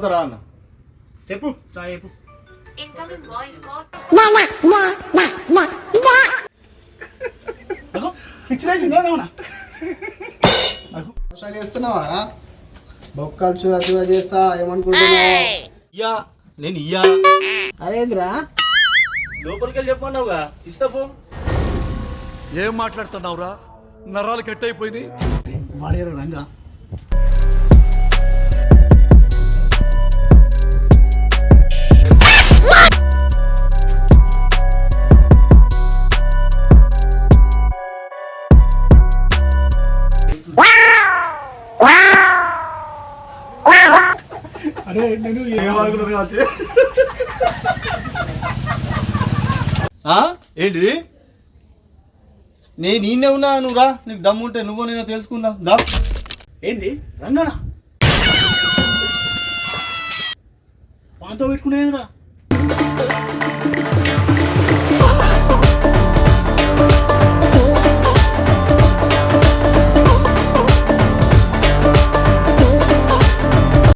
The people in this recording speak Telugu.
తాగుతారా అన్న చెప్పు చాయ్ చెప్పు. Incoming voice call. అవసరం చేస్తున్నావా బొక్కలు చూర చూర చేస్తా ఏమనుకుంటున్నావు? ఇయ్యా నేను ఇయ్యా అరేంద్రా లోపలికి వెళ్ళి చెప్పన్నావుగా ఇస్తా పో. ఏం మాట్లాడుతున్నావురా? నరాలు కట్ అయిపోయినాయి. వాడేరు రంగా అరే నేను ఏమనుకుంటున్నా ఏంటిది? నేను ఈయనే ఉన్నా, నువ్వు రా. నీకు దమ్ముంటే నువ్వు నేను తెలుసుకుందాం దా. ఏంది రంగనా పాంతో పెట్టుకునేదిరా?